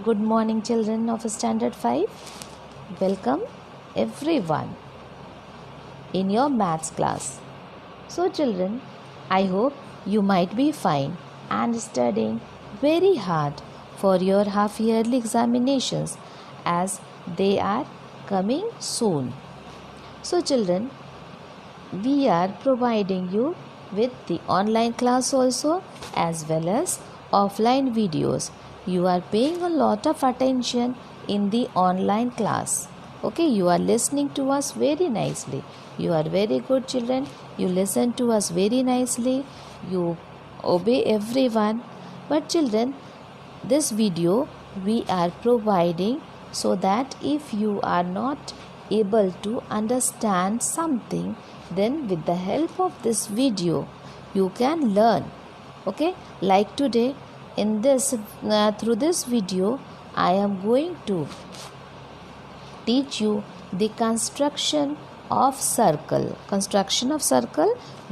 Good morning, children of Standard 5. Welcome everyone in your maths class. So, children, I hope you might be fine and studying very hard for your half yearly examinations as they are coming soon. So, children, we are providing you with the online class also as well as offline videos. You are paying a lot of attention in the online class. Okay, you are listening to us very nicely. You are very good children. You listen to us very nicely. You obey everyone. But children, this video we are providing so that if you are not able to understand something, then with the help of this video you can learn. Okay, like today in this through this video I am going to teach you the construction of circle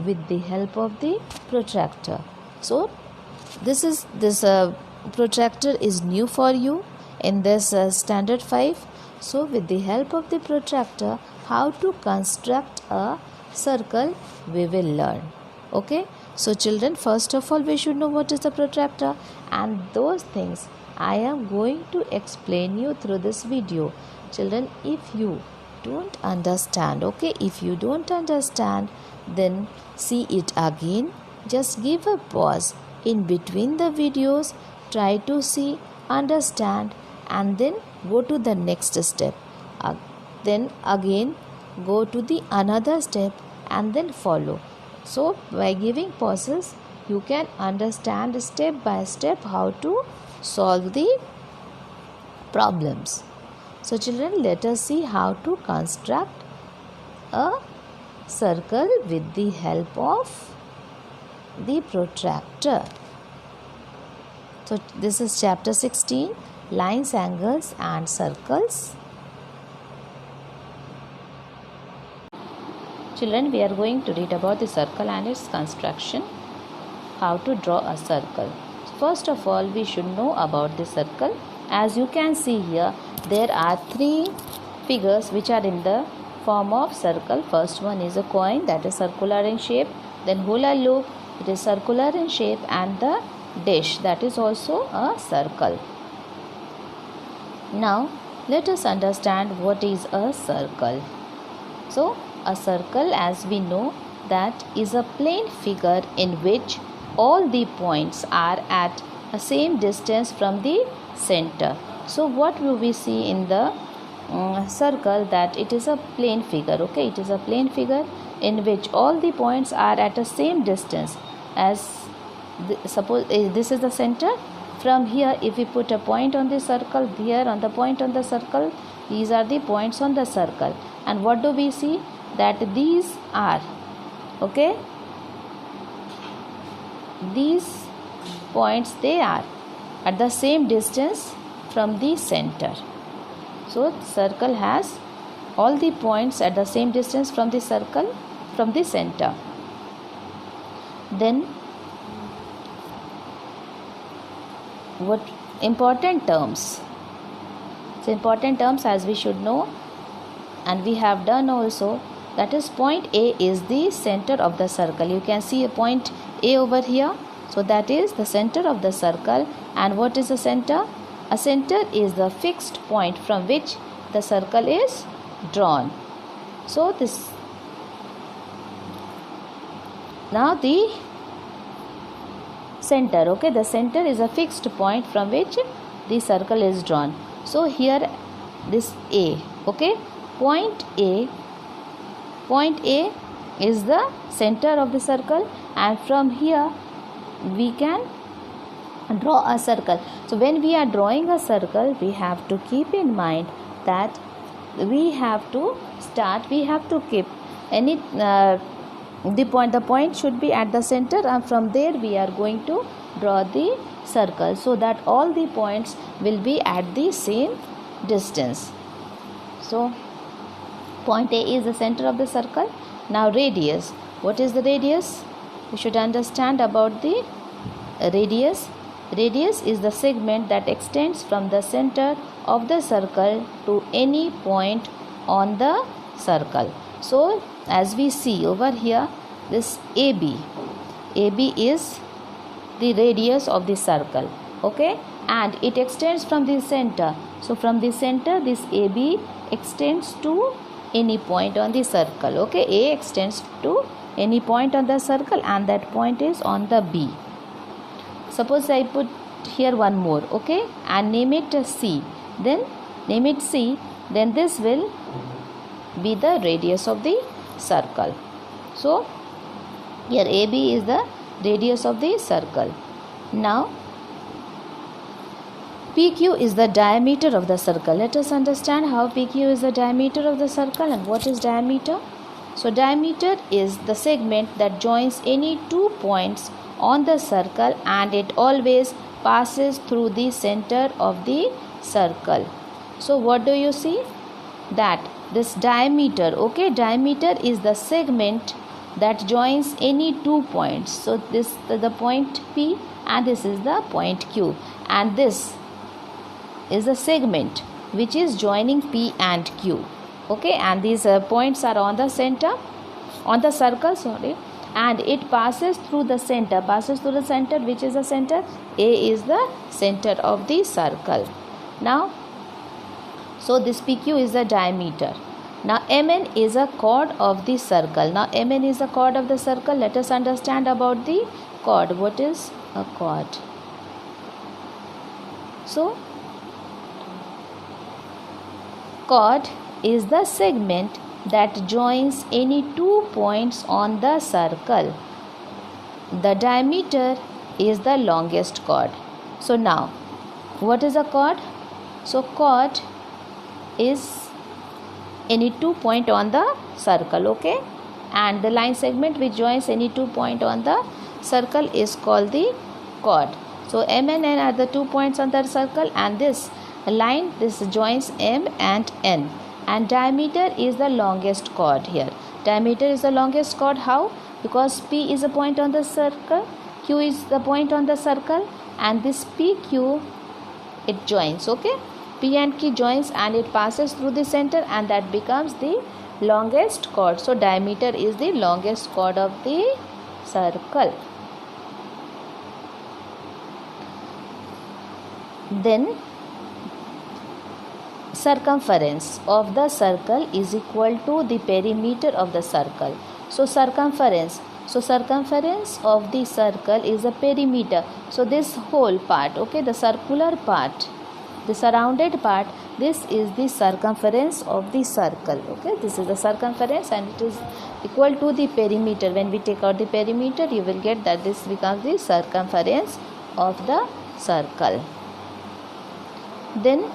with the help of the protractor. So this protractor is new for you in this standard 5. So with the help of the protractor, how to construct a circle we will learn. Okay, so children, first of all we should know what is the protractor, and those things I am going to explain you through this video. Children, if you don't understand, okay, if you don't understand, then see it again. Just give a pause in between the videos, try to see, understand, and then go to the next step. Then again go to the another step and then follow. So by giving pauses you can understand step by step how to solve the problems. So children, let us see how to construct a circle with the help of the protractor. So this is chapter 16, lines, angles and circles. Children, we are going to read about the circle and its construction, how to draw a circle. First of all, we should know about the circle. As you can see here, there are three figures which are in the form of circle. First one is a coin, that is circular in shape. Then hula loop, it is circular in shape, and the dish, that is also a circle. Now let us understand what is a circle. So a circle, as we know, that is a plane figure in which all the points are at the same distance from the center. So what will we see in the circle? That it is a plane figure. Okay, it is a plane figure in which all the points are at the same distance. As suppose this is the center. From here, if we put a point on the circle, here on the point on the circle, these are the points on the circle. And what do we see? That these are, okay, these points, they are at the same distance from the center. So circle has all the points at the same distance from the circle, from the center. Then what important terms? So important terms, as we should know and we have done also, that is point A is the center of the circle. You can see a point A over here. So that is the center of the circle. And what is the center? A center is the fixed point from which the circle is drawn. So this, now the center, okay, the center is a fixed point from which the circle is drawn. So here this A, okay, point A is the center of the circle, and from here we can draw a circle. So when we are drawing a circle, we have to keep in mind that we have to keep any the point should be at the center, and from there we are going to draw the circle so that all the points will be at the same distance. So point A is the center of the circle. Now radius. What is the radius? We should understand about the radius. Radius is the segment that extends from the center of the circle to any point on the circle. So as we see over here, this AB is the radius of the circle, okay, and it extends from the center. So from the center, this AB extends to any point on the circle, okay. A extends to any point on the circle, and that point is on the B. Suppose I put here one more, okay, and name it C. Then name it C. Then this will be the radius of the circle. So here AB is the radius of the circle. Now PQ is the diameter of the circle. Let us understand how PQ is the diameter of the circle and what is diameter. So diameter is the segment that joins any 2 points on the circle, and it always passes through the center of the circle. So what do you see? That this diameter, okay, diameter is the segment that joins any 2 points. So this is the point P and this is the point Q, and this is the segment which is joining P and Q, okay, and these points are on the center, on the circle, sorry, and it passes through the center, which is the center. A is the center of the circle. Now, so this PQ is the diameter. Now MN is a chord of the circle. Now MN is a chord of the circle. Let us understand about the chord. What is a chord? So chord is the segment that joins any 2 points on the circle. The diameter is the longest chord. So now, what is a chord? So chord is any 2 point on the circle, okay, and the line segment which joins any 2 point on the circle is called the chord. So M and N are the 2 points on the circle, and this line, this joins M and N, and diameter is the longest chord here. Diameter is the longest chord. How? Because P is a point on the circle, Q is the point on the circle, and this PQ, it joins, okay, P and Q joins and it passes through the center, and that becomes the longest chord. So diameter is the longest chord of the circle. Then circumference of the circle is equal to the perimeter of the circle. So circumference of the circle is the perimeter. So this whole part, okay, the circular part, the surrounded part, this is the circumference of the circle, okay, this is the circumference, and it is equal to the perimeter. When we take out the perimeter, you will get that this becomes the circumference of the circle. Then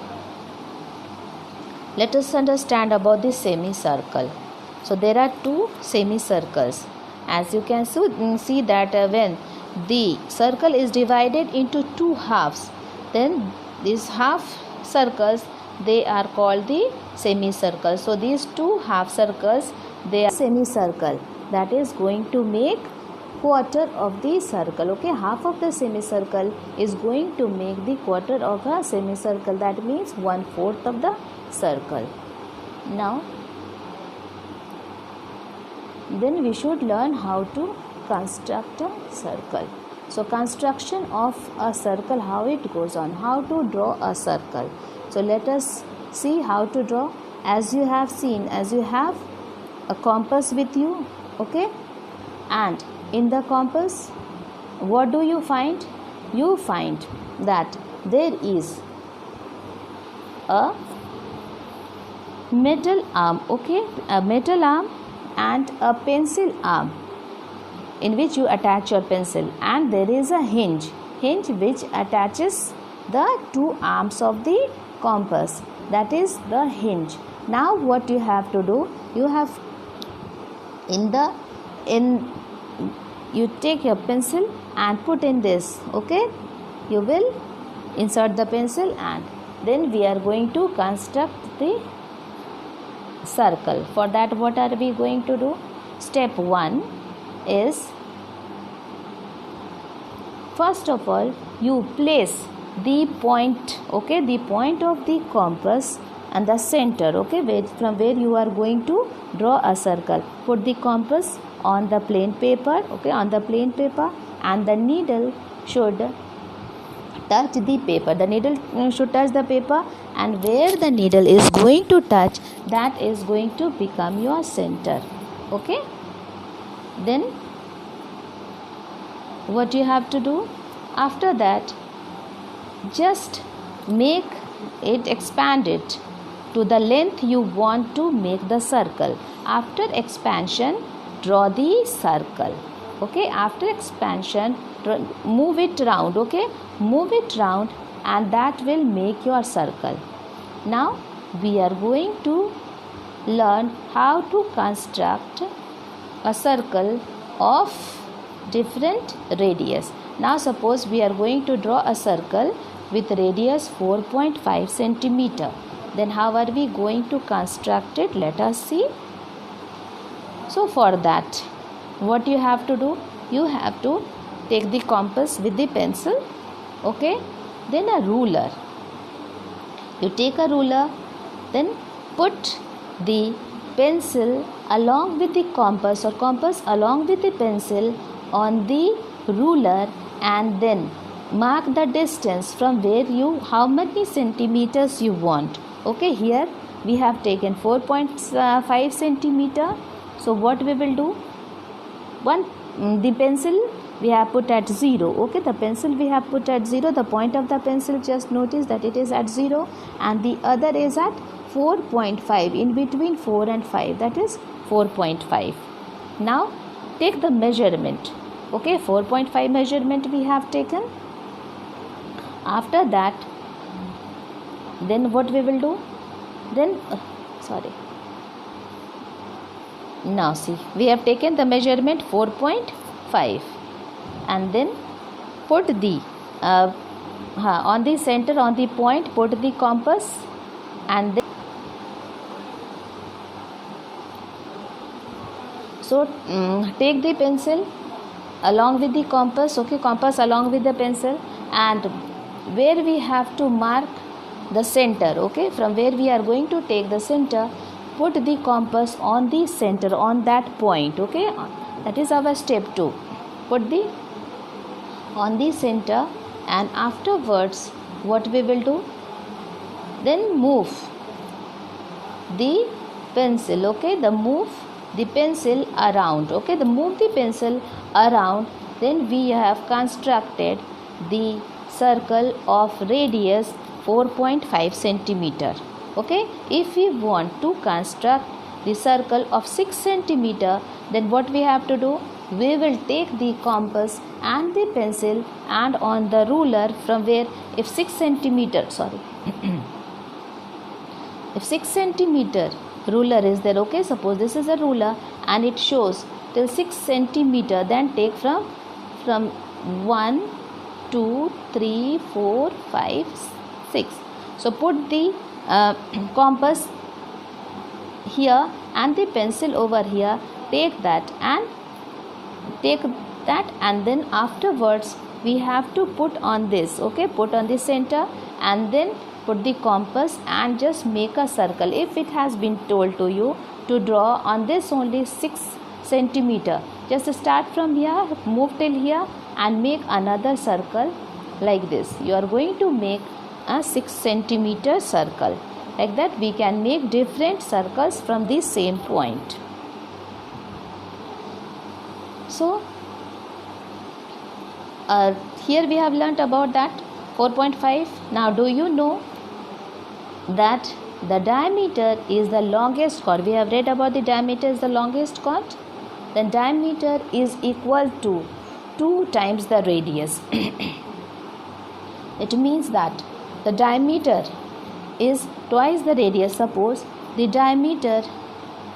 let us understand about the semicircle. So there are two semicircles. As you can see that when the circle is divided into two halves, then these half circles, they are called the semicircle. So these two half circles, they are semicircle, that is going to make quarter of the circle, okay. Half of the semicircle is going to make the quarter of a semicircle, that means 1/4 of the circle. Now then we should learn how to construct a circle. So construction of a circle, how it goes on, how to draw a circle. So let us see how to draw. As you have seen, as you have a compass with you, okay, and in the compass, what do you find? You find that there is a metal arm, okay, a metal arm and a pencil arm in which you attach your pencil, and there is a hinge which attaches the two arms of the compass, that is the hinge. Now what you have to do, you have you take your pencil and put in this, okay, you will insert the pencil, and then we are going to construct the circle. For that, what are we going to do? Step 1 is first of all you place the point, okay, the point of the compass and the center, okay, from where you are going to draw a circle. Put the compass on the plain paper, okay, on the plain paper, and the needle should touch the paper. The needle should touch the paper, and where the needle is going to touch, that is going to become your center, okay. Then what you have to do after that, just make it, expand it to the length you want to make the circle. After expansion, draw the circle, okay. After expansion, move it round, okay, move it round, and that will make your circle. Now we are going to learn how to construct a circle of different radius. Now suppose we are going to draw a circle with radius 4.5 centimeter. Then how are we going to construct it? Let us see. So for that, what you have to do, you have to take the compass with the pencil, okay, then a ruler. You take a ruler, then put the pencil along with the compass, or compass along with the pencil on the ruler, and then mark the distance from where you, how many centimeters you want, okay. Here we have taken 4.5 centimeter. So what we will do, the pencil we have put at 0, okay, the pencil we have put at 0, the point of the pencil, just notice that it is at 0, and the other is at 4.5, in between 4 and 5, that is 4.5. Now take the measurement, okay, 4.5 measurement we have taken. After that, then what we will do, then now see, we have taken the measurement 4.5, and then put the on the center, on the point, put the compass, and then so take the pencil along with the compass, okay, compass along with the pencil, and where we have to mark the center, okay, from where we are going to take the center, put the compass on the center, on that point, okay. That is our step 2. Put the on the center, and afterwards what we will do, then move the pencil, okay, move the pencil around, okay, move the pencil around. Then we have constructed the circle of radius 4.5 centimeter, okay. If we want to construct the circle of 6 centimeter, then what we have to do, we will take the compass and the pencil, and on the ruler, from where, if 6 centimeter if 6 centimeter ruler is there, okay, suppose this is a ruler and it shows till 6 centimeter, then take from 1, 2, 3, 4, 5, 6. So put the compass here and the pencil over here, take that, and then afterwards we have to put on this, okay, put on the center, and then put the compass and just make a circle. If it has been told to you to draw on this only 6 centimeter, just start from here, move till here, and make another circle like this. You are going to make a 6 centimeter circle. Like that we can make different circles from the same point. So here we have learnt about that 4.5. Now do you know that the diameter is the longest chord? We have read about the diameter is the longest chord. Then diameter is equal to 2 times the radius. It means that the diameter is twice the radius. Suppose the diameter,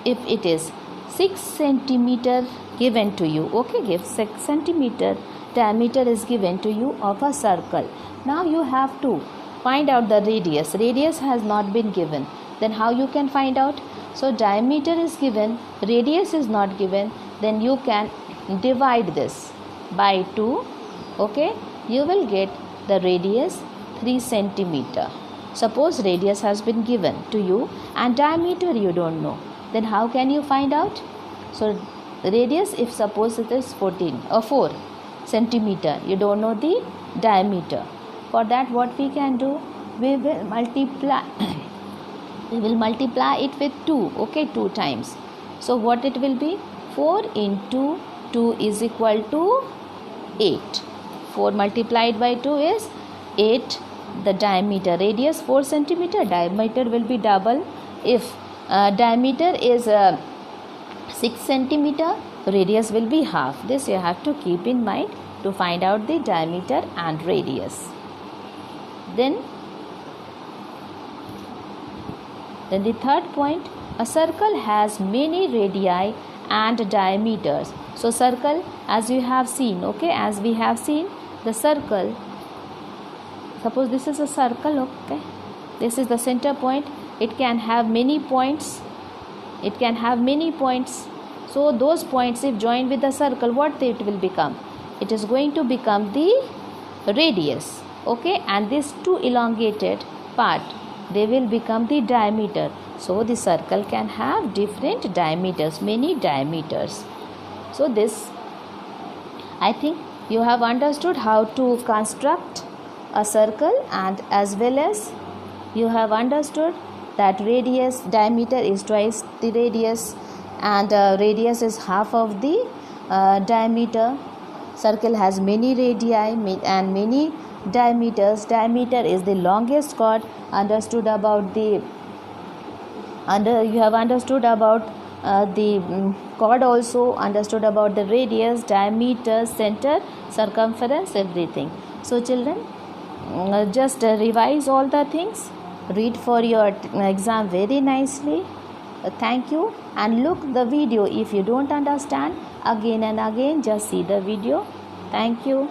if it is 6 centimeter given to you, okay, give 6 centimeter diameter is given to you of a circle. Now you have to find out the radius. Radius has not been given. Then how you can find out? So diameter is given, radius is not given. Then you can divide this by 2 Okay, you will get the radius 3 centimeter. Suppose radius has been given to you and diameter you don't know, then how can you find out? So radius, if suppose it is 4 centimeter, you don't know the diameter. For that, what we can do, we will multiply we will multiply it with 2. Okay, 2 times. So what it will be? 4 into 2 is equal to 8. 4 multiplied by 2 is 8. The diameter, radius 4 centimeter, diameter will be double. If diameter is 6 centimeter, radius will be half. This you have to keep in mind to find out the diameter and radius. Then the third point, a circle has many radii and diameters. So circle, as you have seen, okay, as we have seen, the circle, suppose this is a circle, okay, this is the center point. It can have many points. So those points, if joined with the circle, what it will become? It is going to become the radius. Okay, and this two elongated part, they will become the diameter. So the circle can have different diameters, many diameters. So this, I think you have understood how to construct a circle, and as well as you have understood that radius, diameter is twice the radius, and radius is half of the diameter. Circle has many radii and many diameters. Diameter is the longest chord. You have understood about the chord also, understood about the radius, diameter, center, circumference, everything. So children, just revise all the things, read for your exam very nicely. Thank you, and look the video. If you don't understand, again and again, just see the video. Thank you.